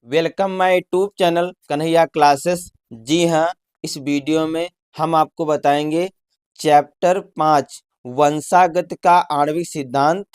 Welcome my YouTube channel Kanhaiya classes. जी हाँ, इस वीडियो में हम आपको बताएंगे चैप्टर 5 वंशागत का आणविक सिद्धांत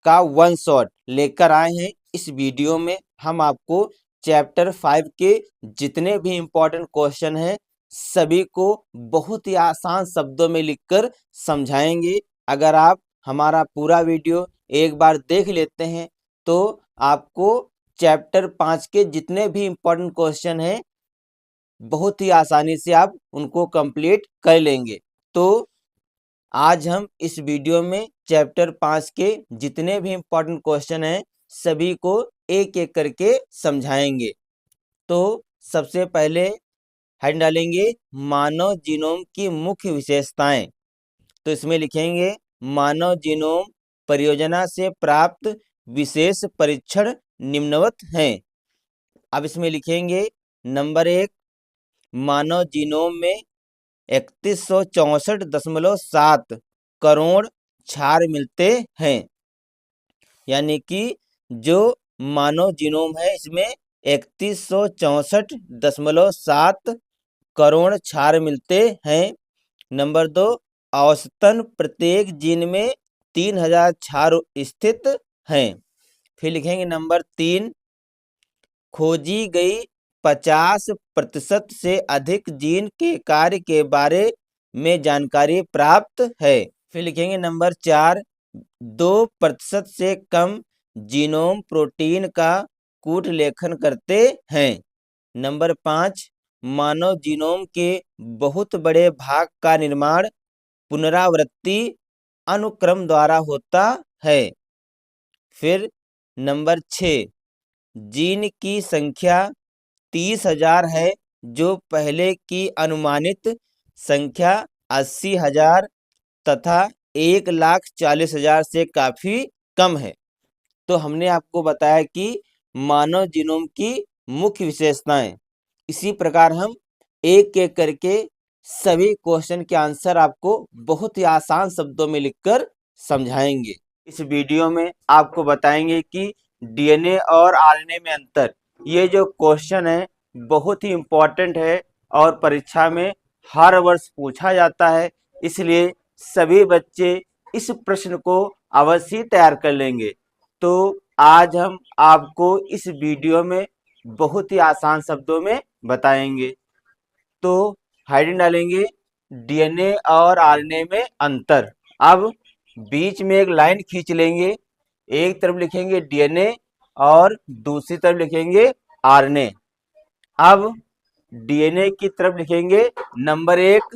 का वन शॉट लेकर आए हैं। इस वीडियो में हम आपको चैप्टर 5 के जितने भी इम्पोर्टेंट क्वेश्चन हैं सभी को बहुत ही आसान शब्दों में लिखकर समझाएंगे। अगर आप हमारा पूरा वीडियो एक बार देख लेते हैं तो आपको चैप्टर 5 के जितने भी इम्पोर्टेंट क्वेश्चन हैं बहुत ही आसानी से आप उनको कंप्लीट कर लेंगे। तो आज हम इस वीडियो में चैप्टर 5 के जितने भी इम्पोर्टेंट क्वेश्चन हैं सभी को एक एक करके समझाएंगे। तो सबसे पहले हेड डालेंगे मानव जीनोम की मुख्य विशेषताएं। तो इसमें लिखेंगे मानव जीनोम परियोजना से प्राप्त विशेष परीक्षण निम्नवत हैं। अब इसमें लिखेंगे नंबर 1, मानव जीनोम में 3164.7 करोड़ क्षार मिलते हैं। यानी कि जो मानव जीनोम है इसमें 3164.7 करोड़ क्षार मिलते हैं। नंबर 2, औसतन प्रत्येक जीन में 3000 क्षार स्थित हैं। फिर लिखेंगे नंबर 3, खोजी गई 50% से अधिक जीन के कार्य के बारे में जानकारी प्राप्त है। फिर लिखेंगे नंबर 4, 2% से कम जीनोम प्रोटीन का कूट लेखन करते हैं। नंबर 5, मानव जीनोम के बहुत बड़े भाग का निर्माण पुनरावृत्ति अनुक्रम द्वारा होता है। फिर नंबर 6, जीन की संख्या 30,000 है जो पहले की अनुमानित संख्या 80,000 तथा 1,40,000 से काफ़ी कम है। तो हमने आपको बताया कि मानव जीनोम की मुख्य विशेषताएं। इसी प्रकार हम एक एक करके सभी क्वेश्चन के आंसर आपको बहुत ही आसान शब्दों में लिखकर समझाएंगे। इस वीडियो में आपको बताएंगे कि डीएनए और आरएनए में अंतर। ये जो क्वेश्चन है बहुत ही इम्पोर्टेंट है और परीक्षा में हर वर्ष पूछा जाता है, इसलिए सभी बच्चे इस प्रश्न को अवश्य तैयार कर लेंगे। तो आज हम आपको इस वीडियो में बहुत ही आसान शब्दों में बताएंगे। तो हेडिंग डालेंगे डीएनए और आरएनए में अंतर। अब बीच में एक लाइन खींच लेंगे, एक तरफ लिखेंगे डीएनए और दूसरी तरफ लिखेंगे आरएनए। अब डीएनए की तरफ लिखेंगे नंबर 1,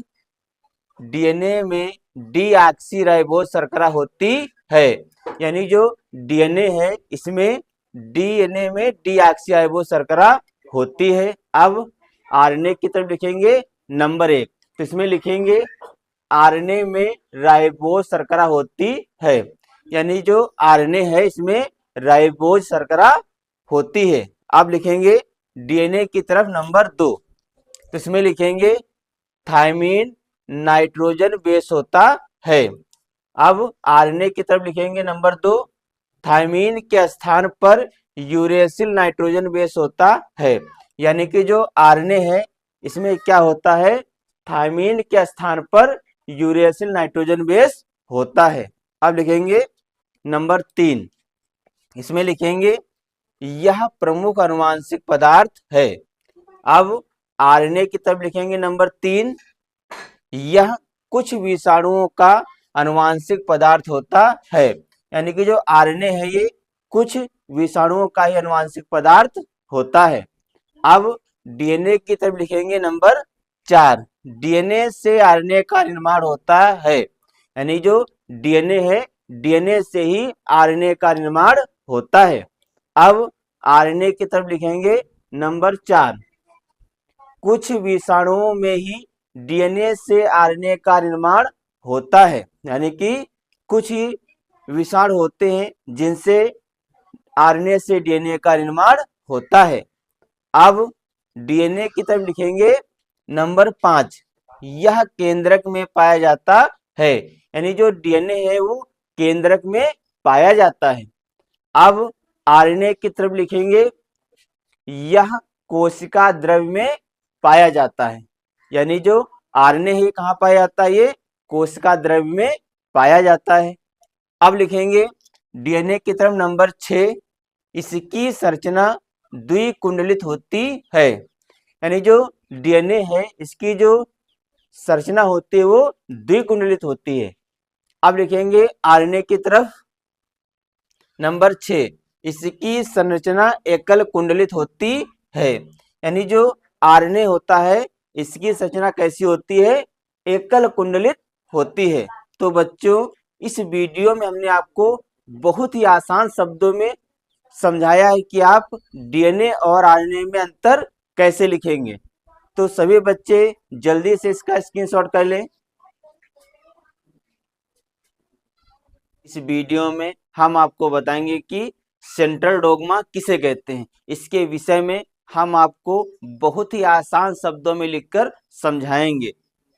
डीएनए में डीऑक्सीराइबोज शर्करा होती है। यानी जो डीएनए है इसमें डीएनए में डीऑक्सीराइबोज शर्करा होती है। अब आरएनए की तरफ लिखेंगे नंबर 1, तो इसमें लिखेंगे आरएनए में राइबोज शर्करा होती है। यानी जो आरएनए है इसमें राइबोज शर्करा होती है। अब लिखेंगे डीएनए की तरफ नंबर 2, तो इसमें लिखेंगे थायमीन नाइट्रोजन बेस होता है। अब आरएनए की तरफ लिखेंगे नंबर 2, थायमीन के स्थान पर यूरेसिल नाइट्रोजन बेस होता है। यानी कि जो आरएनए है इसमें क्या होता है, थायमीन के स्थान पर यूरेसिल नाइट्रोजन बेस होता है। अब लिखेंगे नंबर 3, इसमें लिखेंगे यह प्रमुख आनुवांशिक पदार्थ है। अब आरएनए की तरफ लिखेंगे नंबर 3, यह कुछ विषाणुओं का आनुवांशिक पदार्थ होता है। यानी कि जो आरएनए है ये कुछ विषाणुओं का ही आनुवांशिक पदार्थ होता है। अब डीएनए की तरफ लिखेंगे नंबर 4, डीएनए से आरएनए का निर्माण होता है। यानी जो डीएनए है डीएनए से ही आरएनए का निर्माण होता है। अब आरएनए की तरफ लिखेंगे नंबर 4, कुछ विषाणुओं में ही डीएनए से आरएनए का निर्माण होता है। यानी कि कुछ ही विषाणु होते हैं जिनसे आरएनए से डीएनए का निर्माण होता है। अब डीएनए की तरफ लिखेंगे नंबर 5, यह केंद्रक में पाया जाता है। यानी जो डीएनए है वो केंद्रक में पाया जाता है। अब आरएनए की तरफ लिखेंगे यह कोशिका द्रव्य में पाया जाता है। यानी जो आरएनए है कहाँ पाया जाता है? ये कोशिका द्रव्य में पाया जाता है। अब लिखेंगे डीएनए की तरफ नंबर 6, इसकी संरचना द्विकुंडलित होती है। यानी जो डीएनए है इसकी जो संरचना होती है वो द्विकुंडलित होती है। अब लिखेंगे आरएनए की तरफ नंबर 6, इसकी संरचना एकल कुंडलित होती है। यानी जो आरएनए होता है इसकी संरचना कैसी होती है? एकल कुंडलित होती है। तो बच्चों इस वीडियो में हमने आपको बहुत ही आसान शब्दों में समझाया है कि आप डीएनए और आरएनए में अंतर कैसे लिखेंगे। तो सभी बच्चे जल्दी से इसका स्क्रीनशॉट कर लें। इस वीडियो में हम आपको बताएंगे कि सेंट्रल डोग्मा किसे कहते हैं। इसके विषय में हम आपको बहुत ही आसान शब्दों में लिखकर समझाएंगे।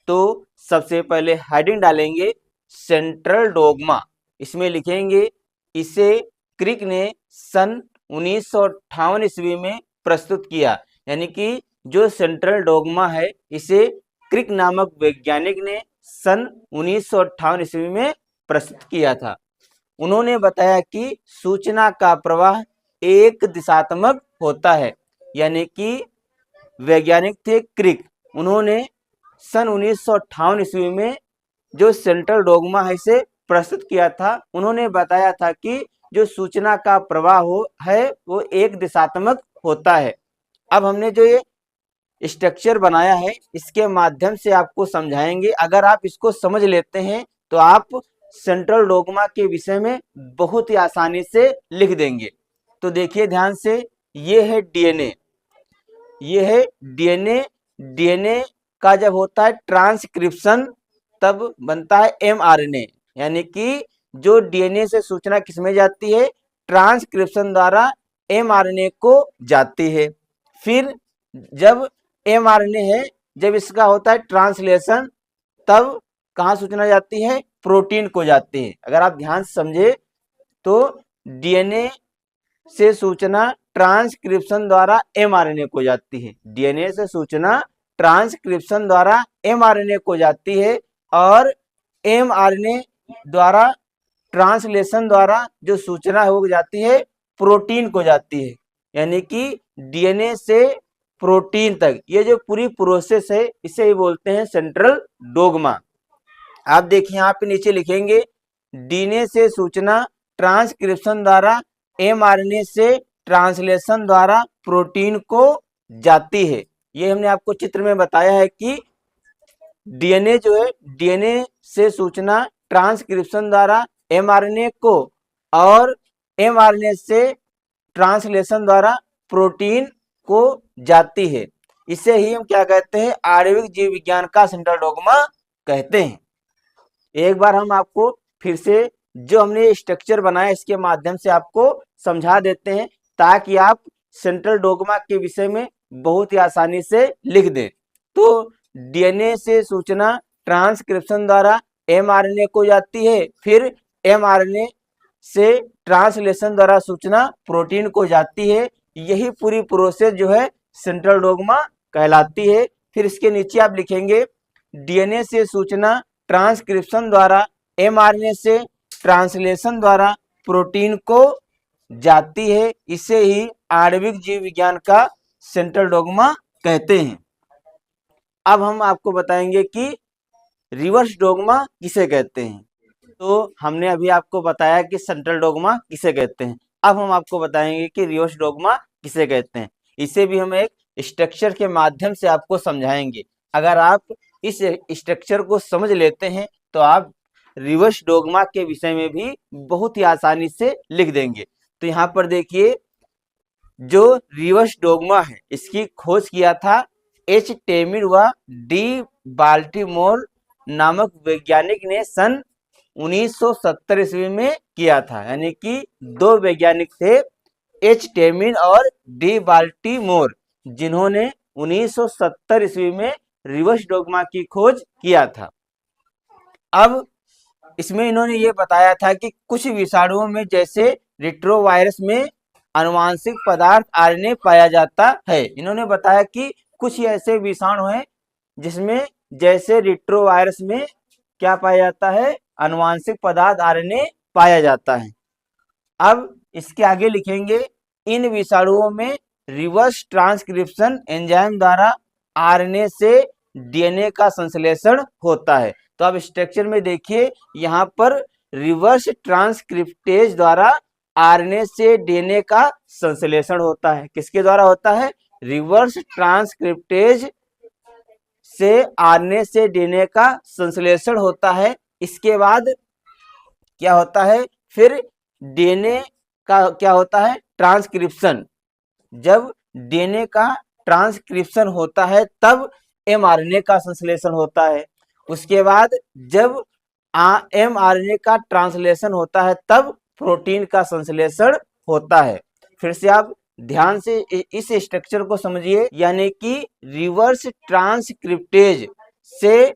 तो सबसे पहले हेडिंग डालेंगे सेंट्रल डोग्मा। इसमें लिखेंगे इसे क्रिक ने सन 1958 ईस्वी में प्रस्तुत किया। यानी कि जो सेंट्रल डोग्मा है इसे क्रिक नामक वैज्ञानिक ने सन 1958 ईस्वी में प्रस्तुत किया था। उन्होंने बताया कि सूचना का प्रवाह एक दिशात्मक होता है। यानी कि वैज्ञानिक थे क्रिक, उन्होंने सन 1958 ईस्वी में जो सेंट्रल डोग्मा है इसे प्रस्तुत किया था। उन्होंने बताया था कि जो सूचना का प्रवाह है वो एक दिशात्मक होता है। अब हमने जो ये स्ट्रक्चर बनाया है इसके माध्यम से आपको समझाएंगे। अगर आप इसको समझ लेते हैं तो आप सेंट्रल डोग्मा के विषय में बहुत ही आसानी से लिख देंगे। तो देखिए ध्यान से, ये है डीएनए, ये है डीएनए। डीएनए का जब होता है ट्रांसक्रिप्शन तब बनता है एमआरएनए। यानी कि जो डीएनए से सूचना किसमें जाती है? ट्रांसक्रिप्शन द्वारा एमआरएनए को जाती है। फिर जब एमआरएनए है, जब इसका होता है ट्रांसलेशन तब कहाँ सूचना जाती है? प्रोटीन को जाती है। अगर आप ध्यान से समझे तो डीएनए से सूचना ट्रांसक्रिप्शन द्वारा एमआरएनए को जाती है। डीएनए से सूचना ट्रांसक्रिप्शन द्वारा एमआरएनए को जाती है और एमआरएनए द्वारा ट्रांसलेशन द्वारा जो सूचना हो जाती है प्रोटीन को जाती है। यानी कि डीएनए से प्रोटीन तक ये जो पूरी प्रोसेस है इसे ही बोलते हैं सेंट्रल डोग्मा। आप देखिए यहाँ पे नीचे लिखेंगे डीएनए से सूचना ट्रांसक्रिप्शन द्वारा एमआरएनए से ट्रांसलेशन द्वारा प्रोटीन को जाती है। ये हमने आपको चित्र में बताया है कि डीएनए जो है, डीएनए से सूचना ट्रांसक्रिप्शन द्वारा एमआरएनए को और एमआरएनए से ट्रांसलेशन द्वारा प्रोटीन को जाती है। इसे ही हम क्या कहते हैं? आणविक जीव विज्ञान का सेंट्रल डोग्मा कहते हैं। एक बार हम आपको फिर से जो हमने स्ट्रक्चर बनाया इसके माध्यम से आपको समझा देते हैं ताकि आप सेंट्रल डोग्मा के विषय में बहुत ही आसानी से लिख दें। तो डीएनए से सूचना ट्रांसक्रिप्शन द्वारा एमआरएनए को जाती है, फिर एमआरएनए से ट्रांसलेशन द्वारा सूचना प्रोटीन को जाती है। यही पूरी प्रोसेस जो है सेंट्रल डोग्मा कहलाती है। फिर इसके नीचे आप लिखेंगे डीएनए से सूचना ट्रांसक्रिप्शन द्वारा एमआरएनए से ट्रांसलेशन द्वारा प्रोटीन को जाती है। इसे ही आणविक जीव विज्ञान का सेंट्रल डोग्मा कहते हैं। अब हम आपको बताएंगे कि रिवर्स डोग्मा किसे कहते हैं। तो हमने अभी आपको बताया कि सेंट्रल डोग्मा किसे कहते हैं। अब हम आपको बताएंगे कि रिवर्स डोग्मा किसे कहते हैं। इसे भी हम एक स्ट्रक्चर के माध्यम से आपको समझाएंगे। अगर आप इस स्ट्रक्चर को समझ लेते हैं तो आप रिवर्स डोग्मा के विषय में भी बहुत ही आसानी से लिख देंगे। तो यहाँ पर देखिए जो रिवर्स डोग्मा है इसकी खोज किया था एच टेमिन व डी बाल्टीमोर नामक वैज्ञानिक ने सन 1970 ईस्वी में किया था। यानी कि दो वैज्ञानिक थे एच टेमिन और डी बाल्टीमोर, जिन्होंने 1970 ईस्वी में रिवर्स डोग्मा की खोज किया था। अब इसमें इन्होंने ये बताया था कि कुछ विषाणुओं में जैसे रिट्रोवायरस में आनुवांशिक पदार्थ आरएनए पाया जाता है। इन्होंने बताया कि कुछ ऐसे विषाणु हैं जिसमें जैसे रिट्रोवायरस में क्या पाया जाता है, आनुवांशिक पदार्थ आरएनए पाया जाता है। अब इसके आगे लिखेंगे इन विषाणुओं में रिवर्स ट्रांसक्रिप्शन एंजाइम द्वारा आरएनए से डीएनए का संश्लेषण होता है। तो अब स्ट्रक्चर में देखिए, यहाँ पर रिवर्स ट्रांसक्रिप्टेज द्वारा आरएनए से डीएनए का संश्लेषण होता है। किसके द्वारा होता है? रिवर्स ट्रांसक्रिप्टेज से आरएनए से डीएनए का संश्लेषण होता है। इसके बाद क्या होता है, फिर डीएनए का क्या होता है, ट्रांसक्रिप्शन। जब डीएनए का ट्रांसक्रिप्शन होता है तब एमआरएनए का संश्लेषण होता है। उसके बाद जब एमआरएनए का ट्रांसलेशन होता है तब प्रोटीन का संश्लेषण होता है। फिर से आप ध्यान से इस स्ट्रक्चर को समझिए, यानी कि रिवर्स ट्रांसक्रिप्टेज से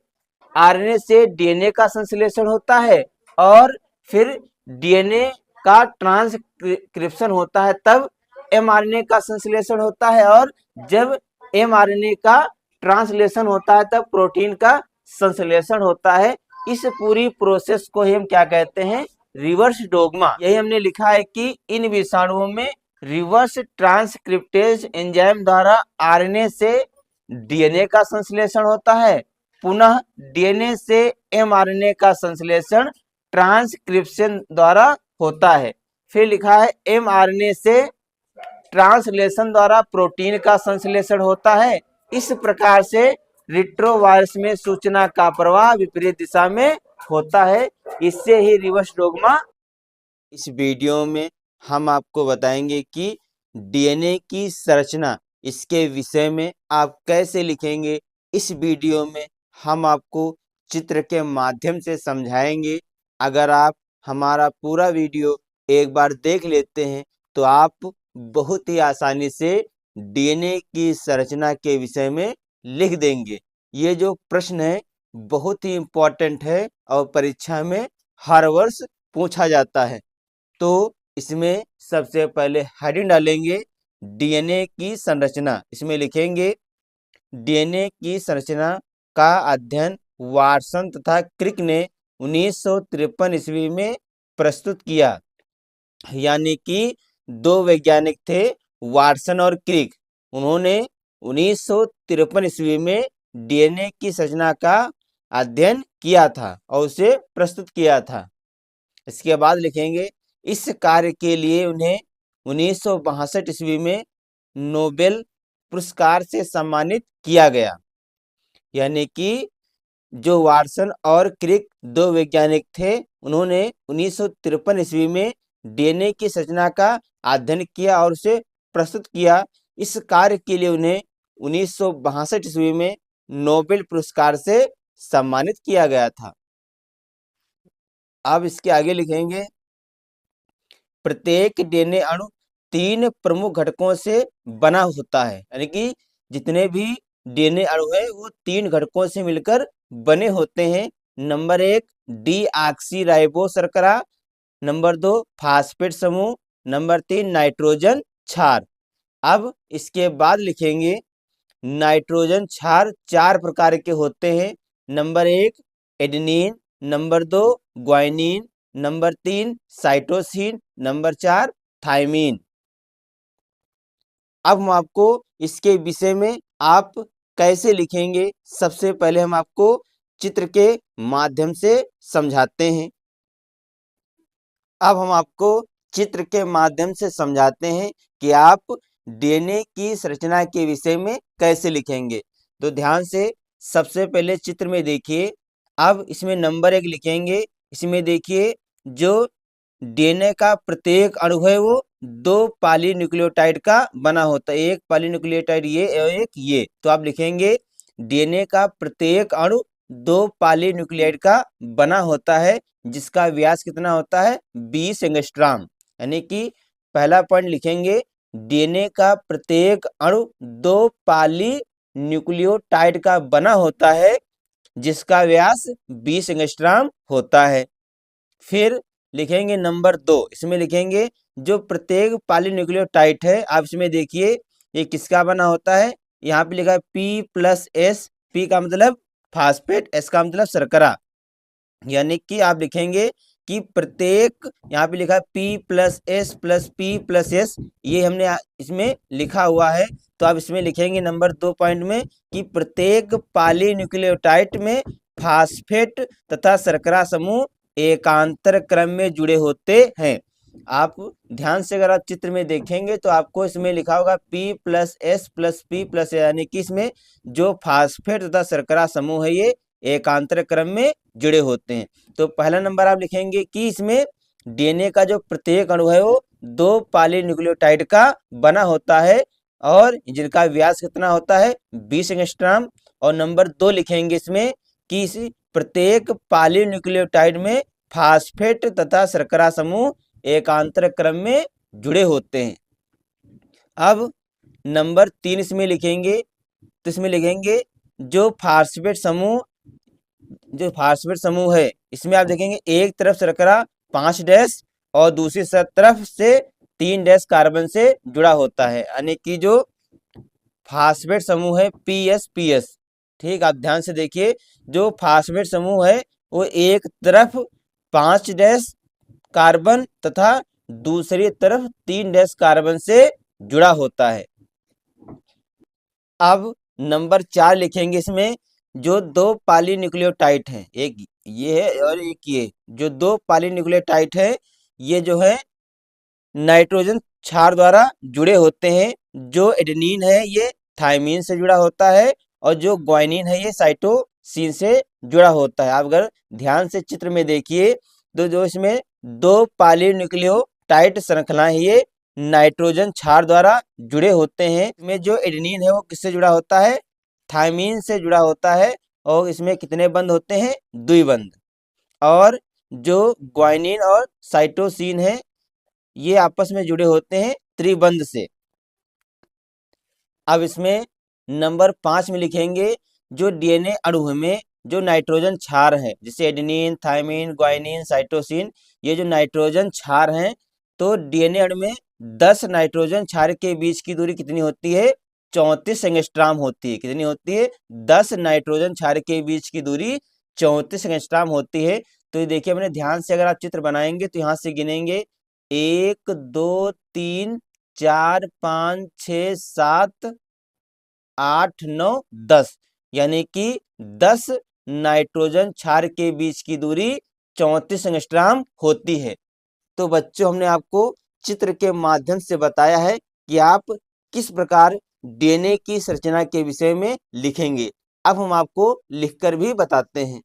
आरएनए से डीएनए का संश्लेषण होता है और फिर डीएनए का ट्रांसक्रिप्शन होता है तब एमआरएनए का संश्लेषण होता है और जब एमआरएनए का ट्रांसलेशन होता है तब प्रोटीन का संश्लेषण होता है। इस पूरी प्रोसेस को हम क्या कहते हैं, रिवर्स डोग्मा। यही हमने लिखा है कि इन विषाणुओं में रिवर्स ट्रांसक्रिप्टेज एंजाइम द्वारा आरएनए से डीएनए का संश्लेषण होता है, पुनः डीएनए से एमआरएनए का संश्लेषण ट्रांसक्रिप्शन द्वारा होता है। फिर लिखा है एमआरएनए से ट्रांसलेशन द्वारा प्रोटीन का संश्लेषण होता है। इस प्रकार से रिट्रोवायरस में सूचना का प्रवाह विपरीत दिशा में होता है। इससे ही रिवर्स डोग्मा। इस वीडियो में हम आपको बताएंगे कि डीएनए की संरचना, इसके विषय में आप कैसे लिखेंगे। इस वीडियो में हम आपको चित्र के माध्यम से समझाएंगे। अगर आप हमारा पूरा वीडियो एक बार देख लेते हैं तो आप बहुत ही आसानी से डीएनए की संरचना के विषय में लिख देंगे। ये जो प्रश्न है बहुत ही इम्पोर्टेंट है और परीक्षा में हर वर्ष पूछा जाता है। तो इसमें सबसे पहले हेडिंग डालेंगे डीएनए की संरचना। इसमें लिखेंगे डीएनए की संरचना का अध्ययन वाटसन तथा क्रिक ने 1953 ईस्वी में प्रस्तुत किया। यानी कि दो वैज्ञानिक थे, वाटसन और क्रिक। उन्होंने 1953 ईस्वी में डीएनए की संरचना का अध्ययन किया था और उसे प्रस्तुत किया था। इसके बाद लिखेंगे इस कार्य के लिए उन्हें 1962 ईस्वी में नोबेल पुरस्कार से सम्मानित किया गया। यानी कि जो वाटसन और क्रिक दो वैज्ञानिक थे, उन्होंने 1953 ईस्वी में डीएनए की संरचना का अध्ययन किया और उसे प्रस्तुत किया। इस कार्य के लिए उन्हें 1962 ईस्वी में नोबेल पुरस्कार से सम्मानित किया गया था। अब इसके आगे लिखेंगे प्रत्येक डीएनए अणु 3 प्रमुख घटकों से बना होता है। यानी कि जितने भी डीएनए अणु है वो 3 घटकों से मिलकर बने होते हैं। नंबर 1 डीऑक्सी शर्करा, नंबर 2 फास्फेट समूह, नंबर 3 नाइट्रोजन क्षार। अब इसके बाद लिखेंगे नाइट्रोजन क्षार 4 प्रकार के होते हैं। Number 1 adenine, number 2 guanine, number 3 cytosine, number 4 thymine. अब हम आपको इसके विषय में आप कैसे लिखेंगे, सबसे पहले हम आपको चित्र के माध्यम से समझाते हैं। अब हम आपको चित्र के माध्यम से समझाते हैं कि आप डीएनए की संरचना के विषय में कैसे लिखेंगे। तो ध्यान से सबसे पहले चित्र में देखिए। अब इसमें नंबर 1 लिखेंगे। इसमें देखिए जो डीएनए का प्रत्येक अणु है वो 2 पॉलीन्यूक्लियोटाइड का बना होता है। एक पॉलीन्यूक्लियोटाइड ये और एक ये। तो आप लिखेंगे डीएनए का प्रत्येक अणु 2 पॉलीन्यूक्लियोटाइड का बना होता है, जिसका व्यास कितना होता है, 20 एंगस्ट्रॉम। यानी कि पहला पॉइंट लिखेंगे डीएनए का प्रत्येक अणु 2 पॉलीन्यूक्लियोटाइड का बना होता है, जिसका व्यास 20 एंगस्ट्रॉम होता है। फिर लिखेंगे नंबर 2, इसमें लिखेंगे जो प्रत्येक पॉलीन्यूक्लियोटाइड है, आप इसमें देखिए ये किसका बना होता है। यहाँ पे लिखा है P+S, P का मतलब फास्फेट, S का मतलब शर्करा। यानी कि आप लिखेंगे कि प्रत्येक, यहाँ पे लिखा है P+S+P+S, ये हमने इसमें लिखा हुआ है। तो आप इसमें लिखेंगे नंबर 2 पॉइंट में कि प्रत्येक पॉलीन्यूक्लियोटाइड में फास्फेट तथा शर्करा समूह एकांतर क्रम में जुड़े होते हैं। आप ध्यान से अगर आप चित्र में देखेंगे तो आपको इसमें लिखा होगा P+S+P+S, यानी कि इसमें जो फास्फेट तथा शर्करा समूह है ये एकांतर क्रम में जुड़े होते हैं। तो पहला नंबर आप लिखेंगे कि इसमें डीएनए का जो प्रत्येक अणु है वो 2 पॉलीन्यूक्लियोटाइड का बना होता है और जिनका व्यास कितना होता है 20 एंगस्ट्रॉम। और नंबर 2 लिखेंगे इसमें कि इस प्रत्येक पॉलीन्यूक्लियोटाइड में फास्फेट तथा शर्करा समूह एकांतर क्रम में जुड़े होते हैं। अब नंबर 3 इसमें लिखेंगे, तो इसमें लिखेंगे जो फास्फेट समूह है, इसमें आप देखेंगे एक तरफ शर्करा 5 डैश और दूसरी तरफ से 3 डैश कार्बन से जुड़ा होता है, यानी कि जो फास्फेट समूह है PS। ठीक, आप ध्यान से देखिए, जो फास्फेट समूह है वो एक तरफ 5 डैश कार्बन तथा दूसरी तरफ 3 डैश कार्बन से जुड़ा होता है। अब नंबर 4 लिखेंगे, इसमें जो 2 पॉलीन्यूक्लियोटाइड हैं, एक ये है और एक ये, जो 2 पॉलीन्यूक्लियोटाइड है ये जो है नाइट्रोजन क्षार द्वारा जुड़े होते हैं। जो एडेनिन है ये थायमीन से जुड़ा होता है और जो ग्वानिन है ये साइटोसिन से जुड़ा होता है। आप अगर ध्यान से चित्र में देखिए तो जो इसमें 2 पॉलीन्यूक्लियोटाइड श्रृंखलाएं ये नाइट्रोजन क्षार द्वारा जुड़े होते हैं। इसमें जो एडेनिन है वो किससे जुड़ा होता है, थायमीन से जुड़ा होता है और इसमें कितने बंध होते हैं, द्विबंध। और जो ग्वानिन और साइटोसिन है ये आपस में जुड़े होते हैं त्रिबंध से। अब इसमें नंबर 5 में लिखेंगे जो डीएनए अणु में जो नाइट्रोजन क्षार है, जैसे एडेनिन, थायमीन, ग्वानिन, साइटोसिन, ये जो नाइट्रोजन क्षार हैं, तो डीएनए अणु में 10 नाइट्रोजन क्षार के बीच की दूरी कितनी होती है, 34 एंगस्ट्रॉम होती है। कितनी होती है, 10 नाइट्रोजन क्षार के बीच की दूरी 34 एंगस्ट्रॉम होती है। तो ये देखिए, मैंने ध्यान से अगर आप चित्र बनाएंगे तो यहाँ से गिनेंगे 1 2 3 4 5 6 7 8 9 10, यानी कि 10 नाइट्रोजन क्षार के बीच की दूरी 34 एंगस्ट्रॉम होती है। तो बच्चों, हमने आपको चित्र के माध्यम से बताया है कि आप किस प्रकार डीएनए की संरचना के विषय में लिखेंगे। अब हम आपको लिखकर भी बताते हैं।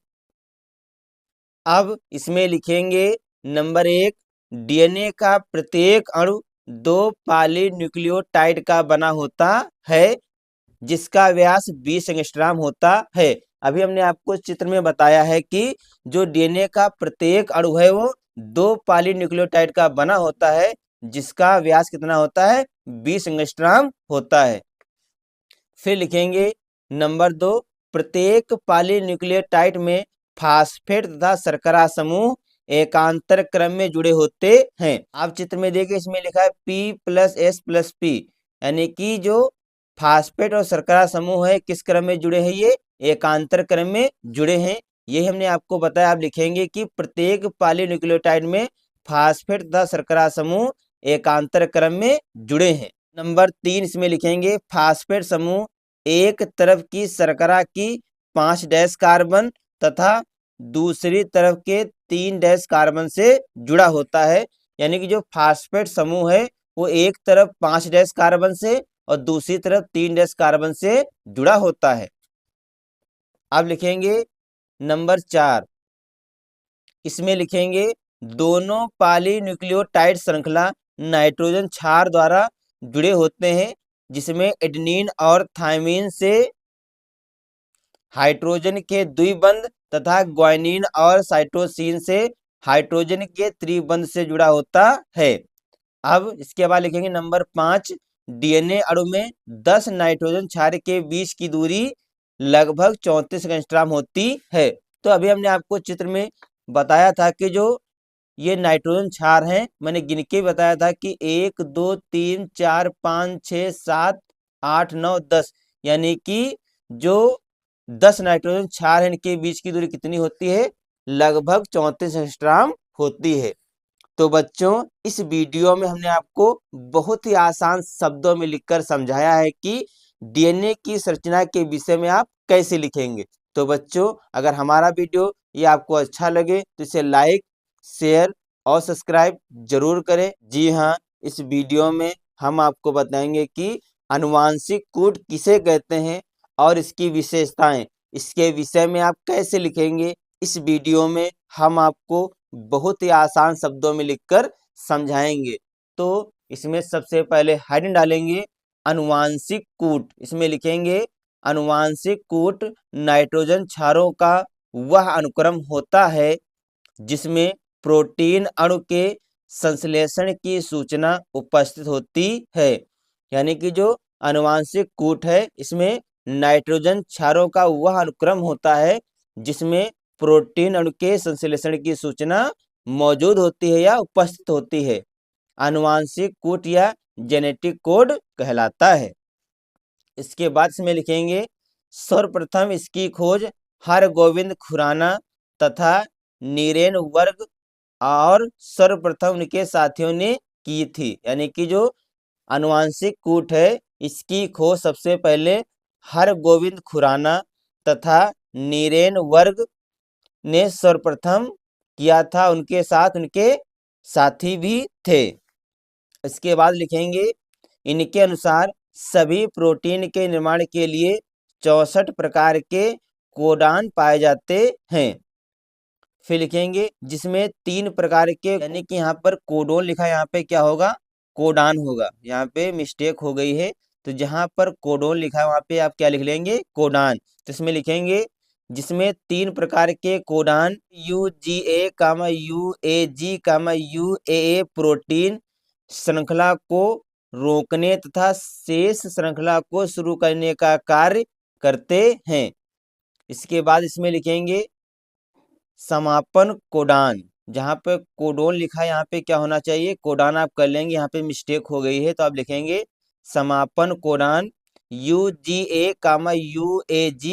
अब इसमें लिखेंगे नंबर 1, डीएनए का प्रत्येक अणु 2 पॉलीन्यूक्लियोटाइड का बना होता है जिसका व्यास 20 एंगस्ट्रॉम होता है। अभी हमने आपको चित्र में बताया है कि जो डीएनए का प्रत्येक अणु है वो 2 पॉलीन्यूक्लियोटाइड का बना होता है जिसका व्यास कितना होता है, 20 एंगस्ट्रॉम होता है। फिर लिखेंगे नंबर 2, प्रत्येक पॉलीन्यूक्लियोटाइड में फास्फेट तथा शर्करा समूह एकांतर क्रम में जुड़े होते हैं। आप चित्र में देखिए, इसमें लिखा है P+S+P, यानी कि जो फास्फेट और शर्करा समूह है किस क्रम में जुड़े हैं, ये एकांतर क्रम में जुड़े हैं। ये हमने आपको बताया। आप लिखेंगे कि प्रत्येक पॉलीन्यूक्लियोटाइड में फास्फेट तथा शर्करा समूह एकांतर क्रम में जुड़े हैं। नंबर 3 इसमें लिखेंगे फास्फेट समूह एक तरफ की शर्करा की 5 डैश कार्बन तथा दूसरी तरफ के 3 डैश कार्बन से जुड़ा होता है। यानी कि जो फास्फेट समूह है वो एक तरफ 5 डैश कार्बन से और दूसरी तरफ 3 डैश कार्बन से जुड़ा होता है। अब लिखेंगे नंबर 4, इसमें लिखेंगे दोनों पॉलीन्यूक्लियोटाइड श्रृंखला नाइट्रोजन क्षार द्वारा जुड़े होते हैं जिसमें एडेनिन और थायमीन से हाइड्रोजन के द्विबंध तथा ग्वानिन और साइटोसिन से हाइड्रोजन के त्रिबंध से जुड़ा होता है। अब इसके बाद लिखेंगे नंबर 5, डीएनए अणु में 10 नाइट्रोजन क्षार के बीच की दूरी लगभग 34 एंगस्ट्रॉम होती है। तो अभी हमने आपको चित्र में बताया था कि जो ये नाइट्रोजन क्षार हैं। मैंने गिन के बताया था कि 1 2 3 4 5 6 7 8 9 10, यानी कि जो 10 नाइट्रोजन क्षार हैं इनके बीच की दूरी कितनी होती है? लगभग 34 एंगस्ट्रॉम होती है। तो बच्चों, इस वीडियो में हमने आपको बहुत ही आसान शब्दों में लिखकर समझाया है कि डीएनए की संरचना के विषय में आप कैसे लिखेंगे। तो बच्चों, अगर हमारा वीडियो ये आपको अच्छा लगे तो इसे लाइक, शेयर और सब्सक्राइब जरूर करें। जी हाँ, इस वीडियो में हम आपको बताएंगे कि आनुवांशिक कूट किसे कहते हैं और इसकी विशेषताएं, इसके विषय में आप कैसे लिखेंगे। इस वीडियो में हम आपको बहुत ही आसान शब्दों में लिखकर समझाएंगे। तो इसमें सबसे पहले हेडिंग डालेंगे आनुवांशिक कूट। इसमें लिखेंगे आनुवांशिक कूट नाइट्रोजन क्षारों का वह अनुक्रम होता है जिसमें प्रोटीन अणु के संश्लेषण की सूचना उपस्थित होती है। यानी कि जो आनुवांशिक कूट है इसमें नाइट्रोजन क्षारों का वह अनुक्रम होता है जिसमें प्रोटीन अणु के संश्लेषण की सूचना मौजूद होती है या उपस्थित होती है। आनुवांशिक कूट या जेनेटिक कोड कहलाता है। इसके बाद इसमें लिखेंगे सर्वप्रथम इसकी खोज हरगोविंद खुराना तथा नीरेन वर्ग और सर्वप्रथम उनके साथियों ने की थी। यानी कि जो आनुवांशिक कूट है इसकी खोज सबसे पहले हरगोविंद खुराना तथा नीरेन वर्ग ने सर्वप्रथम किया था, उनके साथ उनके साथी भी थे। इसके बाद लिखेंगे इनके अनुसार सभी प्रोटीन के निर्माण के लिए 64 प्रकार के कोडान पाए जाते हैं। फिर लिखेंगे जिसमें 3 प्रकार के, यानी कि यहाँ पर कोडोन लिखा है, यहाँ पे क्या होगा? कोडान होगा। यहाँ पे मिस्टेक हो गई है, तो जहाँ पर कोडोन लिखा है वहाँ पे आप क्या लिख लेंगे? कोडान। तो इसमें लिखेंगे जिसमें 3 प्रकार के codon UGA, UAG, UAA protein श्रृंखला को रोकने तथा शेष श्रृंखला को शुरू करने का कार्य करते हैं। इसके बाद इसमें लिखेंगे समापन कोडान। जहाँ पे कोडोन लिखा है यहाँ पे क्या होना चाहिए? कोडान आप कर लेंगे, यहाँ पे मिस्टेक हो गई है तो आप लिखेंगे समापन कोडान UGA, UAG,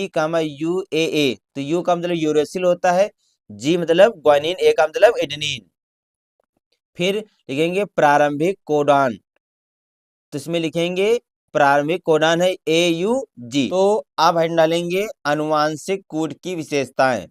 UAA। तो यू का मतलब यूरेसिल होता है, जी मतलब ग्वानिन, ए का मतलब एडेनिन। फिर लिखेंगे प्रारंभिक कोडान, तो इसमें लिखेंगे प्रारंभिक कोडान है AUG। तो आप हेड डालेंगे आनुवांशिक कूट की विशेषताएं।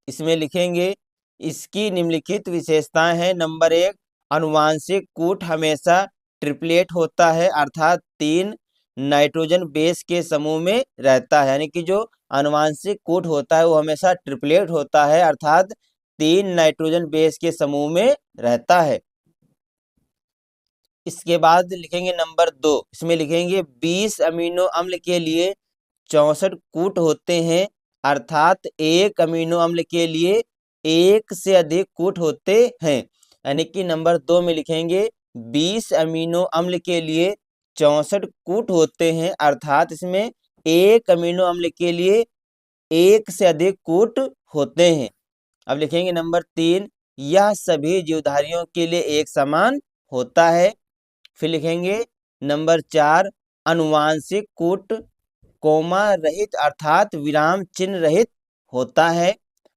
इसमें लिखेंगे इसकी निम्नलिखित विशेषताएं हैं। नंबर 1, आनुवांशिक कूट हमेशा ट्रिपलेट होता है, अर्थात 3 नाइट्रोजन बेस के समूह में रहता है। यानी कि जो आनुवांशिक कूट होता है वो हमेशा ट्रिपलेट होता है, अर्थात 3 नाइट्रोजन बेस के समूह में रहता है। इसके बाद लिखेंगे नंबर 2, इसमें लिखेंगे 20 अमीनो अम्ल के लिए 64 कूट होते हैं, अर्थात एक अमीनो अम्ल के लिए 1 से अधिक कूट होते हैं। यानी कि नंबर 2 में लिखेंगे 20 अमीनो अम्ल के लिए 64 कूट होते हैं, अर्थात इसमें एक अमीनो अम्ल के लिए 1 से अधिक कूट होते हैं। अब लिखेंगे नंबर 3, यह सभी जीवधारियों के लिए एक समान होता है। फिर लिखेंगे नंबर 4, आनुवांशिक कूट कोमा रहित अर्थात विराम चिन्ह रहित होता है।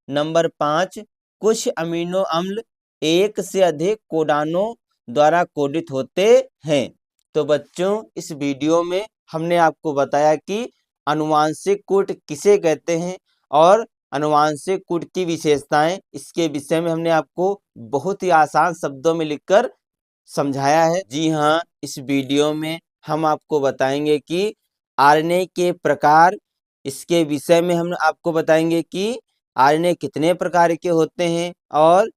नंबर 5, कुछ अमीनो अम्ल 1 से अधिक कोडानों द्वारा कोडित होते हैं। तो बच्चों, इस वीडियो में हमने आपको बताया कि आनुवांशिक कूट किसे कहते हैं और आनुवांशिक कूट की विशेषताएं, इसके विषय में हमने आपको बहुत ही आसान शब्दों में लिखकर समझाया है। जी हाँ, इस वीडियो में हम आपको बताएंगे कि आरएनए के प्रकार, इसके विषय में हम आपको बताएंगे कि आरएनए कितने प्रकार के होते हैं और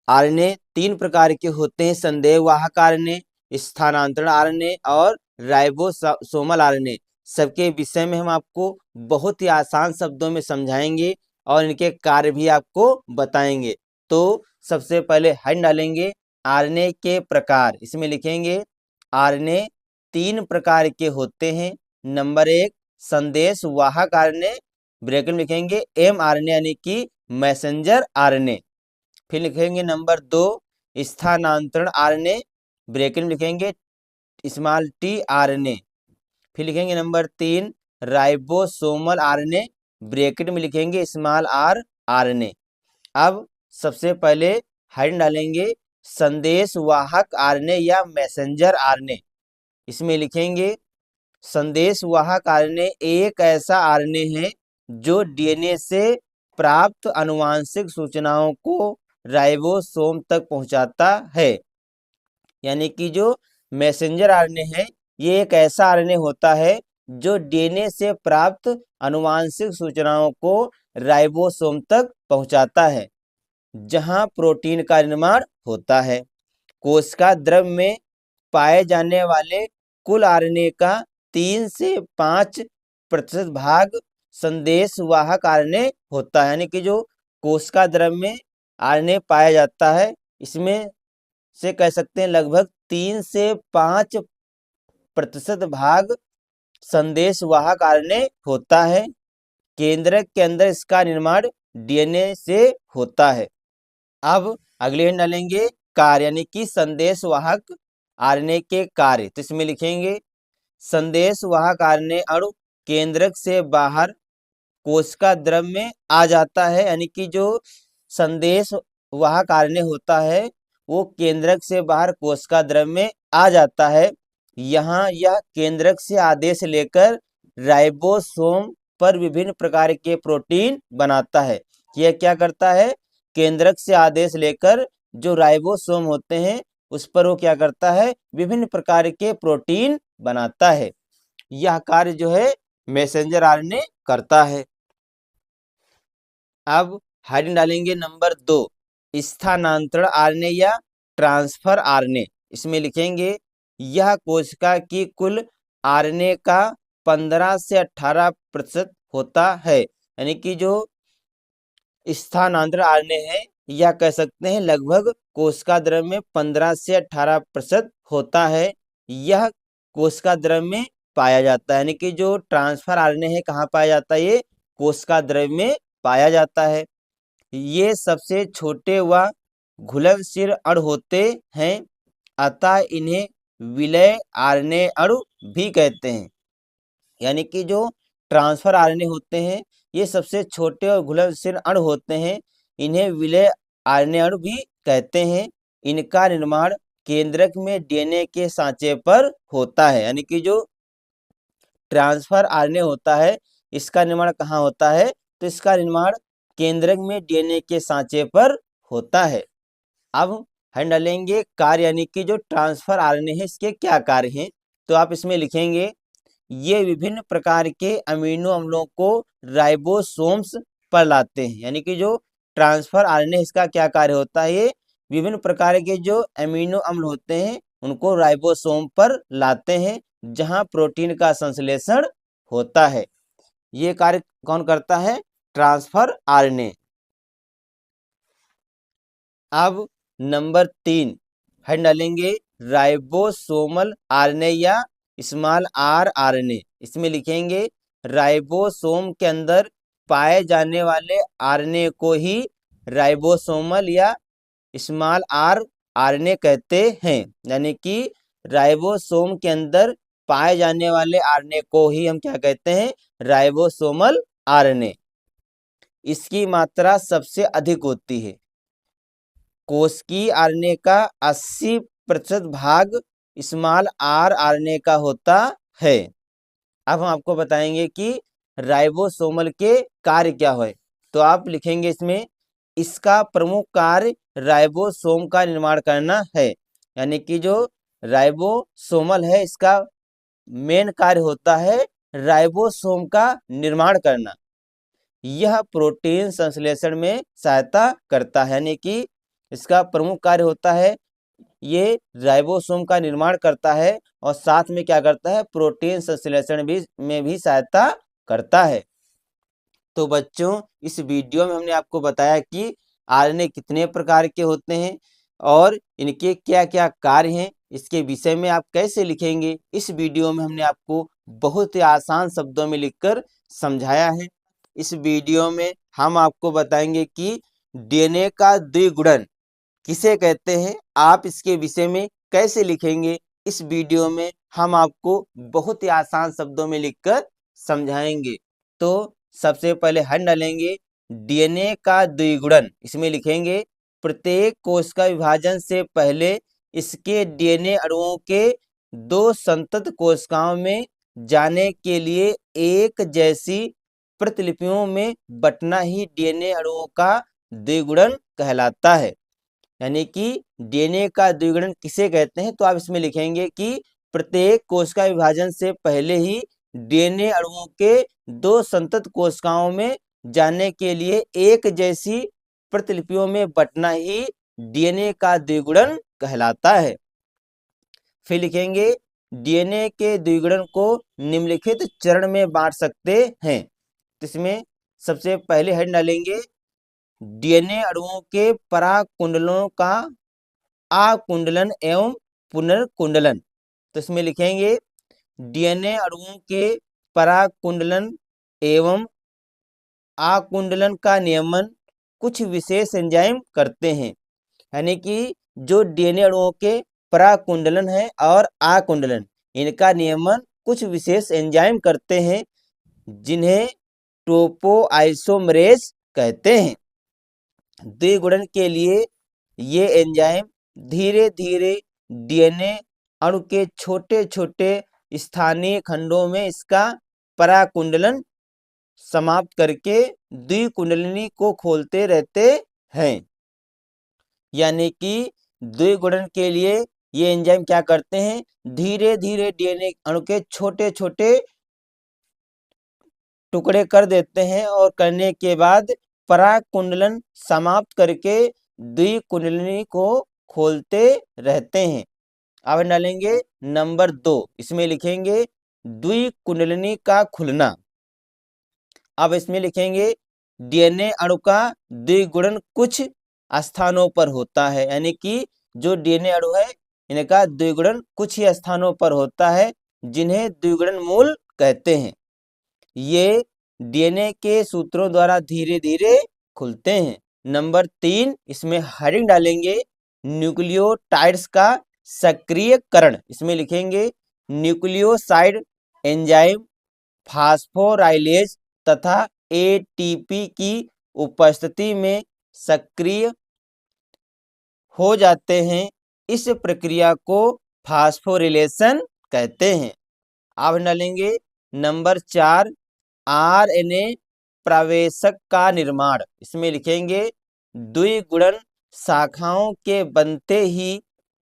आरएनए 3 प्रकार के होते हैं, संदेहवाहक आरएनए, स्थानांतरण आरएनए और राइबोसोमल आरएनए। सबके विषय में हम आपको बहुत ही आसान शब्दों में समझाएंगे और इनके कार्य भी आपको बताएंगे। तो सबसे पहले हेड डालेंगे आरएनए के प्रकार। इसमें लिखेंगे आरएनए 3 प्रकार के होते हैं। नंबर 1, संदेश वाहक आरएनए, ब्रैकेट में लिखेंगे mRNA यानी कि मैसेंजर आरएनए। फिर लिखेंगे नंबर 2 स्थानांतरण आरएनए, ब्रैकेट में लिखेंगे स्मॉल टी आरएनए। फिर लिखेंगे नंबर 3 राइबोसोमल आरएनए, ब्रैकेट में लिखेंगे स्मॉल आर आरएनए। अब सबसे पहले हेडिंग डालेंगे संदेश वाहक आरएनए या मैसेंजर आरएनए। इसमें लिखेंगे संदेश वाहक आरएनए एक ऐसा आरएनए है जो डीएनए से प्राप्त आनुवांशिक सूचनाओं को राइबोसोम तक पहुंचाता है। यानी कि जो मैसेंजर आरएनए है ये एक ऐसा आरएनए होता है जो डीएनए से प्राप्त आनुवांशिक सूचनाओं को राइबोसोम तक पहुंचाता है, जहां प्रोटीन का निर्माण होता है। कोशिका द्रव में पाए जाने वाले कुल आरएनए का 3 से 5% भाग संदेश वाहक आरएनए होता है। यानी कि जो कोशिका द्रव में आरएनए पाया जाता है इसमें से कह सकते हैं लगभग 3 से 5% भाग संदेश वाहक आरएनए होता है। केंद्रक के अंदर इसका निर्माण डीएनए से होता है। अब अगले हेडिंग डालेंगे कार्य, यानी कि संदेश वाहक आरएनए के कार्य। तो इसमें लिखेंगे संदेश वाहक आरएनए अणु केंद्रक से बाहर कोशिका द्रव में आ जाता है। यानी कि जो संदेश वाहक आरएनए होता है वो केंद्रक से बाहर कोशिका द्रव में आ जाता है। यहाँ यह केंद्रक से आदेश लेकर राइबोसोम पर विभिन्न प्रकार के प्रोटीन बनाता है। यह क्या करता है, केंद्रक से आदेश लेकर जो राइबोसोम होते हैं उस पर वो क्या करता है, विभिन्न प्रकार के प्रोटीन बनाता है। यह कार्य जो है मैसेंजर आरएनए करता है। अब हेडिंग डालेंगे नंबर 2 स्थानांतरण आरएनए या ट्रांसफर आरएनए। इसमें लिखेंगे यह कोशिका की कुल आरएनए का 15 से 18% होता है। यानी कि जो स्थानांतरण आरएनए है या कह सकते हैं लगभग कोशिका द्रव में 15 से 18% होता है। यह कोशिका द्रव में पाया जाता है। यानी कि जो ट्रांसफर आरएनए है कहाँ पाया जाता है, ये कोशिका द्रव में पाया जाता है। ये सबसे छोटे व घुलनशील अणु होते हैं, अतः इन्हें विलय आरएनए अणु भी कहते हैं। यानी कि जो ट्रांसफर आरएनए होते हैं ये सबसे छोटे और घुलनशील अणु होते हैं, इन्हें विलय आरएनए अणु भी कहते हैं। इनका निर्माण केंद्रक में डीएनए के सांचे पर होता है। यानी कि जो ट्रांसफर आरएनए होता है इसका निर्माण कहाँ होता है, तो इसका निर्माण केंद्रक में डीएनए के सांचे पर होता है। अब हम डालेंगे कार्य, यानी कि जो ट्रांसफर आरएनए है इसके क्या कार्य हैं। तो आप इसमें लिखेंगे ये विभिन्न प्रकार के अमीनो अम्लों को राइबोसोम्स पर लाते हैं। यानी कि जो ट्रांसफर आरएनए इसका क्या कार्य होता है, ये विभिन्न प्रकार के जो अमीनो अम्ल होते हैं उनको राइबोसोम पर लाते हैं, जहां प्रोटीन का संश्लेषण होता है। ये कार्य कौन करता है, ट्रांसफर आरएनए। अब नंबर 3 हम डालेंगे राइबोसोमल आरएनए या स्मॉल आर आरएनए। इसमें लिखेंगे राइबोसोम के अंदर पाए जाने वाले आरएनए को ही राइबोसोमल या स्मॉल आर आरएनए कहते हैं। यानी कि राइबोसोम के अंदर पाए जाने वाले आरएनए को ही हम क्या कहते हैं, राइबोसोमल आरएनए। इसकी मात्रा सबसे अधिक होती है। कोशिकीय आरएनए का 80% भाग स्मॉल आर आरएनए का होता है। अब हम आपको बताएंगे कि राइबोसोमल के कार्य क्या है। तो आप लिखेंगे इसमें इसका प्रमुख कार्य राइबोसोम का निर्माण करना है। यानी कि जो राइबोसोमल है इसका मेन कार्य होता है राइबोसोम का निर्माण करना। यह प्रोटीन संश्लेषण में सहायता करता है। यानी कि इसका प्रमुख कार्य होता है ये राइबोसोम का निर्माण करता है और साथ में क्या करता है, प्रोटीन संश्लेषण में भी सहायता करता है। तो बच्चों इस वीडियो में हमने आपको बताया कि आरएनए कितने प्रकार के होते हैं और इनके क्या क्या कार्य हैं, इसके विषय में आप कैसे लिखेंगे। इस वीडियो में हमने आपको बहुत ही आसान शब्दों में लिखकर समझाया है। इस वीडियो में हम आपको बताएंगे कि डीएनए का द्विगुणन किसे कहते हैं, आप इसके विषय में कैसे लिखेंगे, इस वीडियो में हम आपको बहुत ही आसान शब्दों में लिखकर समझाएंगे। तो सबसे पहले हम डालेंगे डीएनए का द्विगुणन, इसमें लिखेंगे प्रत्येक कोश का विभाजन से पहले इसके डीएनए अणुओं के दो संतत कोशिकाओं में जाने के लिए एक जैसी प्रतिलिपियों में बंटना ही डीएनए अणुओं का द्विगुणन कहलाता है। यानी कि डीएनए का द्विगुणन किसे कहते हैं, तो आप इसमें लिखेंगे कि प्रत्येक कोशिका विभाजन से पहले ही डीएनए अणुओं के दो संतत कोशिकाओं में जाने के लिए एक जैसी प्रतिलिपियों में बंटना ही डीएनए का द्विगुणन कहलाता है। फिर लिखेंगे डीएनए के द्विगुणन को निम्नलिखित चरण में बांट सकते हैं। इसमें सबसे पहले हम डालेंगे डीएनए अणुओं के पराकुंडलों का आकुंडलन एवं पुनर्कुंडलन। तो इसमें लिखेंगे डीएनए अणुओं के पराकुंडलन एवं आकुंडलन का नियमन कुछ विशेष एंजाइम करते हैं। यानी कि जो डीएनए अणुओं के पराकुंडलन है और आकुंडलन, इनका नियमन कुछ विशेष एंजाइम करते हैं, जिन्हें टोपोआइसोमरेज कहते हैं। द्विगुणन के लिए ये एंजाइम धीरे धीरे डीएनए अणु के छोटे छोटे स्थानीय खंडों में इसका पराकुंडलन समाप्त करके द्विकुंडलिनी को खोलते रहते हैं। यानी कि द्विगुणन के लिए ये एंजाइम क्या करते हैं, धीरे धीरे डीएनए अणु के छोटे छोटे टुकड़े कर देते हैं और करने के बाद पराकुंडलन समाप्त करके द्विकुंडलिनी को खोलते रहते हैं। अब डालेंगे नंबर 2, इसमें लिखेंगे द्विकुंडलिनी का खुलना। अब इसमें लिखेंगे डीएनए अणु का द्विगुणन कुछ स्थानों पर होता है। यानी कि जो डीएनए अणु है इनका द्विगुणन कुछ ही स्थानों पर होता है, जिन्हें द्विगुणन मूल कहते हैं। ये डीएनए के सूत्रों द्वारा धीरे धीरे खुलते हैं। नंबर 3, इसमें हेडिंग डालेंगे न्यूक्लियोटाइड्स का सक्रियकरण। इसमें लिखेंगे न्यूक्लियोसाइड एंजाइम फास्फोराइलेज तथा एटीपी की उपस्थिति में सक्रिय हो जाते हैं। इस प्रक्रिया को फास्फोरिलेशन कहते हैं। अब डालेंगे नंबर 4, आरएनए प्रवेशक का निर्माण। इसमें लिखेंगे द्विगुणन शाखाओं के बनते ही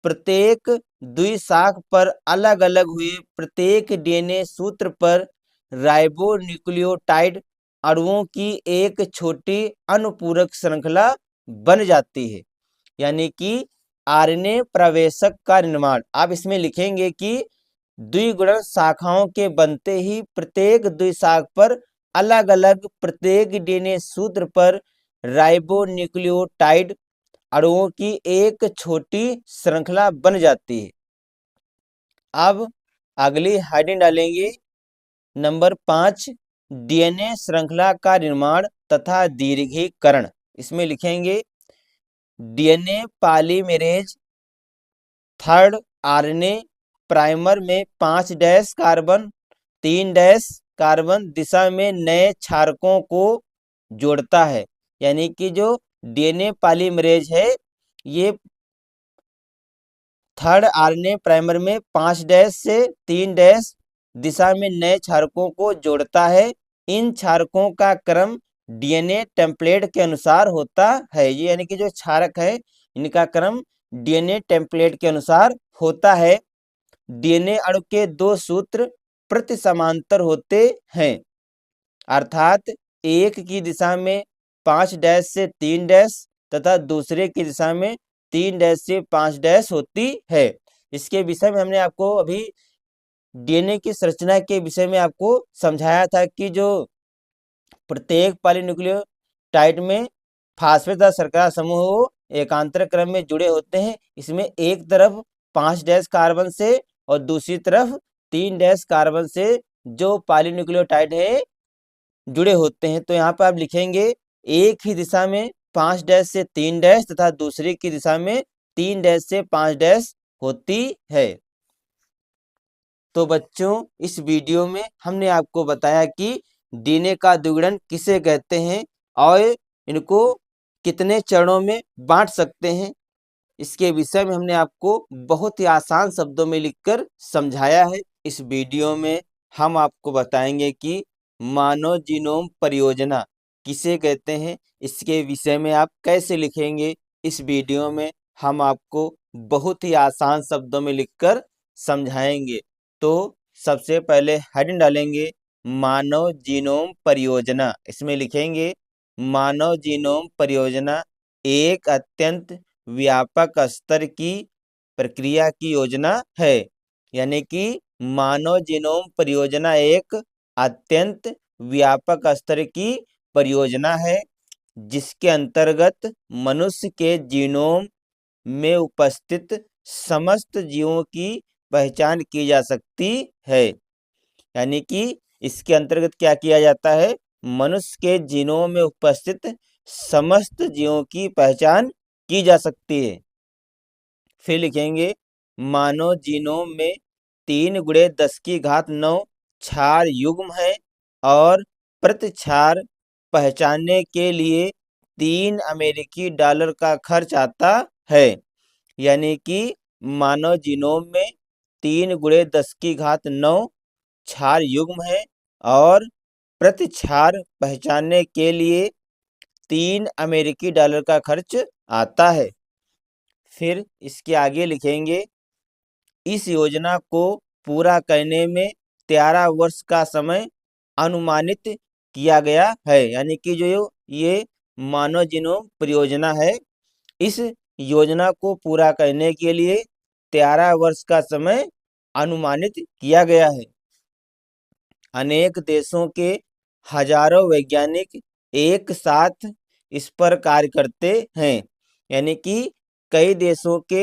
प्रत्येक द्विशाख पर अलग अलग हुए प्रत्येक डीएनए सूत्र पर राइबोन्यूक्लियोटाइड अणुओं की एक छोटी अनुपूरक श्रृंखला बन जाती है। यानी कि आरएनए प्रवेशक का निर्माण, आप इसमें लिखेंगे कि द्विगुणन शाखाओं के बनते ही प्रत्येक द्विशाख पर अलग अलग प्रत्येक डीएनए सूत्र पर राइबोन्यूक्लियोटाइड अणुओं की एक छोटी श्रृंखला बन जाती है। अब अगली हेडिंग डालेंगे नंबर 5, डीएनए श्रृंखला का निर्माण तथा दीर्घीकरण। इसमें लिखेंगे DNA polymerase third RNA primer में 5' कार्बन 3' कार्बन दिशा में नए क्षारकों को जोड़ता है। यानी कि जो डीएनए पॉलीमरेज है ये थर्ड आरएनए प्राइमर में 5' से 3' दिशा में नए क्षारकों को जोड़ता है। इन क्षारकों का क्रम डीएनए टेम्पलेट के अनुसार होता है। ये यानी कि जो क्षारक है इनका क्रम डीएनए टेम्पलेट के अनुसार होता है। डीएनए अणु के दो सूत्र प्रति समांतर होते हैं, अर्थात एक की दिशा में 5' से 3' तथा दूसरे की दिशा में 3' से 5' होती है। इसके विषय में हमने आपको अभी डीएनए की संरचना के विषय में आपको समझाया था कि जो प्रत्येक पॉलीन्यूक्लियोटाइड में फास्फेट तथा शर्करा समूह एकांतर क्रम में जुड़े होते हैं। इसमें एक तरफ 5' कार्बन से और दूसरी तरफ 3' कार्बन से जो पॉलीन्यूक्लियोटाइड है जुड़े होते हैं। तो यहाँ पर आप लिखेंगे एक ही दिशा में 5 डैश से 3 डैश तथा दूसरे की दिशा में 3 डैश से 5 डैश होती है। तो बच्चों, इस वीडियो में हमने आपको बताया कि डीएनए का द्विगुणन किसे कहते हैं और इनको कितने चरणों में बांट सकते हैं। इसके विषय में हमने आपको बहुत ही आसान शब्दों में लिखकर समझाया है। इस वीडियो में हम आपको बताएंगे कि मानव जीनोम परियोजना किसे कहते हैं, इसके विषय में आप कैसे लिखेंगे। इस वीडियो में हम आपको बहुत ही आसान शब्दों में लिखकर समझाएंगे। तो सबसे पहले हेडिंग डालेंगे मानव जीनोम परियोजना। इसमें लिखेंगे मानव जीनोम परियोजना एक अत्यंत व्यापक स्तर की प्रक्रिया की योजना है। यानी कि मानव जीनोम परियोजना एक अत्यंत व्यापक स्तर की परियोजना है, जिसके अंतर्गत मनुष्य के जीनोम में उपस्थित समस्त जीवों की पहचान की जा सकती है। यानी कि इसके अंतर्गत क्या किया जाता है, मनुष्य के जीनोम में उपस्थित समस्त जीवों की पहचान की जा सकती है। फिर लिखेंगे मानव जीनोम में 3 × 10⁹ क्षार युग्म है और प्रति क्षार पहचानने के लिए $3 का खर्च आता है। यानी कि मानव जीनोम में 3 × 10⁹ क्षार युग्म है और प्रति क्षार पहचानने के लिए $3 का खर्च आता है। फिर इसके आगे लिखेंगे इस योजना को पूरा करने में 13 वर्ष का समय अनुमानित किया गया है। यानी कि जो ये मानव जीनोम परियोजना है, इस योजना को पूरा करने के लिए 13 वर्ष का समय अनुमानित किया गया है। अनेक देशों के हजारों वैज्ञानिक एक साथ इस पर कार्य करते हैं। यानी कि कई देशों के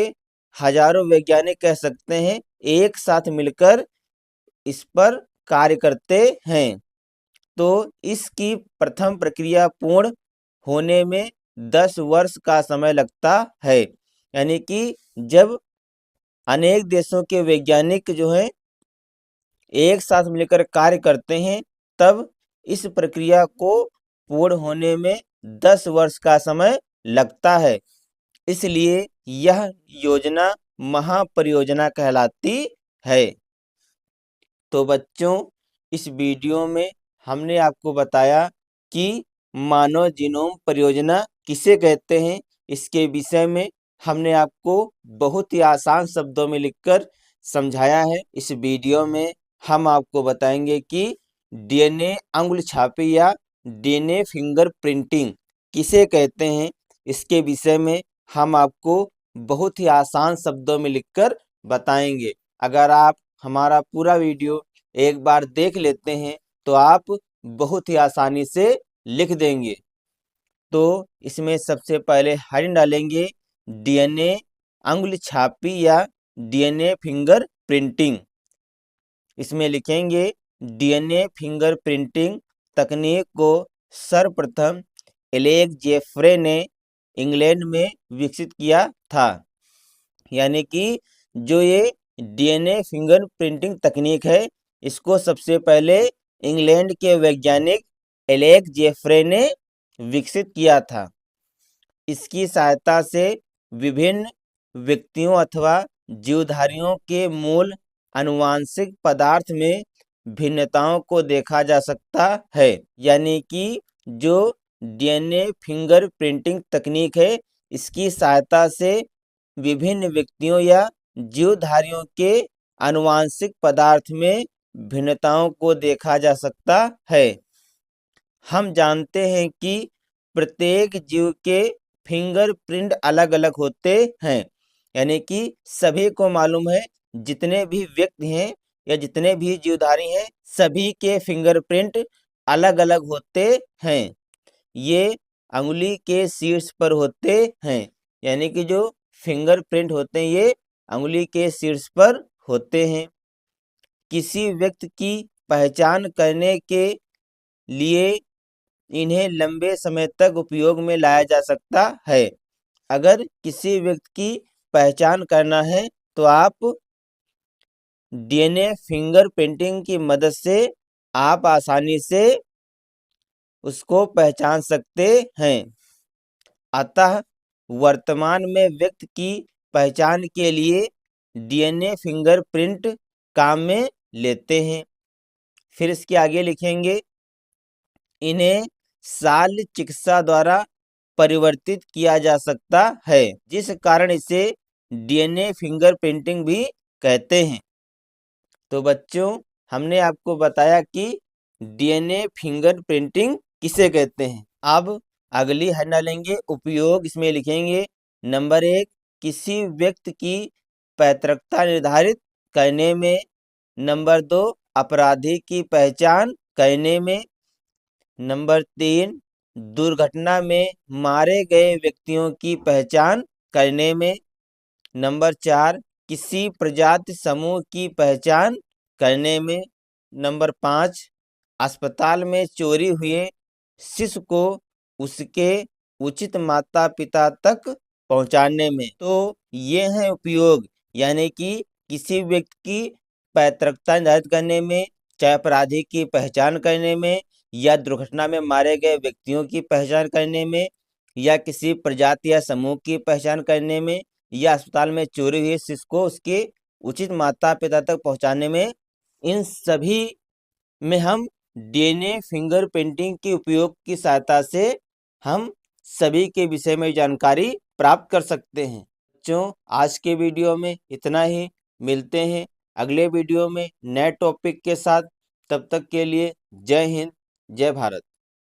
हजारों वैज्ञानिक कह सकते हैं एक साथ मिलकर इस पर कार्य करते हैं। तो इसकी प्रथम प्रक्रिया पूर्ण होने में 10 वर्ष का समय लगता है। यानी कि जब अनेक देशों के वैज्ञानिक जो हैं एक साथ मिलकर कार्य करते हैं, तब इस प्रक्रिया को पूर्ण होने में 10 वर्ष का समय लगता है। इसलिए यह योजना महापरियोजना कहलाती है। तो बच्चों, इस वीडियो में हमने आपको बताया कि मानव जीनोम परियोजना किसे कहते हैं। इसके विषय में हमने आपको बहुत ही आसान शब्दों में लिखकर समझाया है। इस वीडियो में हम आपको बताएंगे कि डीएनए अंगुल छापी या डीएनए फिंगर प्रिंटिंग किसे कहते हैं। इसके विषय में हम आपको बहुत ही आसान शब्दों में लिखकर बताएंगे। अगर आप हमारा पूरा वीडियो एक बार देख लेते हैं तो आप बहुत ही आसानी से लिख देंगे। तो इसमें सबसे पहले हेडिंग डालेंगे डीएनए अंगुल छापी या डीएनए फिंगर प्रिंटिंग। इसमें लिखेंगे डीएनए फिंगर प्रिंटिंग तकनीक को सर्वप्रथम एलेक्स जेफरे ने इंग्लैंड में विकसित किया था। यानी कि जो ये डीएनए फिंगर प्रिंटिंग तकनीक है, इसको सबसे पहले इंग्लैंड के वैज्ञानिक एलेक्स जेफरे ने विकसित किया था। इसकी सहायता से विभिन्न व्यक्तियों अथवा जीवधारियों के मूल आनुवांशिक पदार्थ में भिन्नताओं को देखा जा सकता है। यानी कि जो डीएनए फिंगर प्रिंटिंग तकनीक है, इसकी सहायता से विभिन्न व्यक्तियों या जीवधारियों के आनुवांशिक पदार्थ में भिन्नताओं को देखा जा सकता है। हम जानते हैं कि प्रत्येक जीव के फिंगरप्रिंट अलग अलग होते हैं। यानी कि सभी को मालूम है, जितने भी व्यक्ति हैं या जितने भी जीवधारी हैं, सभी के फिंगरप्रिंट अलग अलग होते हैं। ये अंगुली के शीर्ष पर होते हैं। यानी कि जो फिंगरप्रिंट होते हैं ये अंगुली के शीर्ष पर होते हैं। किसी व्यक्ति की पहचान करने के लिए इन्हें लंबे समय तक उपयोग में लाया जा सकता है। अगर किसी व्यक्ति की पहचान करना है तो आप डीएनए फिंगरप्रिंटिंग की मदद से आप आसानी से उसको पहचान सकते हैं। अतः वर्तमान में व्यक्ति की पहचान के लिए डीएनए फिंगरप्रिंट काम में लेते हैं। फिर इसके आगे लिखेंगे, इन्हें शल्य चिकित्सा द्वारा परिवर्तित किया जा सकता है, जिस कारण इसे डीएनए फिंगरप्रिंटिंग भी कहते हैं। तो बच्चों, हमने आपको बताया कि डीएनए फिंगरप्रिंटिंग किसे कहते हैं। अब अगली हेडलाइन लेंगे उपयोग। इसमें लिखेंगे नंबर 1, किसी व्यक्ति की पैतृकता निर्धारित करने में। नंबर 2, अपराधी की पहचान करने में। नंबर 3, दुर्घटना में मारे गए व्यक्तियों की पहचान करने में। नंबर 4, किसी प्रजाति समूह की पहचान करने में। नंबर 5, अस्पताल में चोरी हुए शिशु को उसके उचित माता पिता तक पहुंचाने में। तो ये हैं उपयोग, यानी कि किसी व्यक्ति की पैतृकता निर्धारित करने में, चाहे अपराधी की पहचान करने में, या दुर्घटना में मारे गए व्यक्तियों की पहचान करने में, या किसी प्रजाति या समूह की पहचान करने में, या अस्पताल में चोरी हुए शिशु को उसके उचित माता पिता तक पहुंचाने में। इन सभी में हम डीएनए फिंगरप्रिंटिंग के उपयोग की सहायता से हम सभी के विषय में जानकारी प्राप्त कर सकते हैं। बच्चों, आज के वीडियो में इतना ही। मिलते हैं अगले वीडियो में नए टॉपिक के साथ। तब तक के लिए जय हिंद, जय भारत।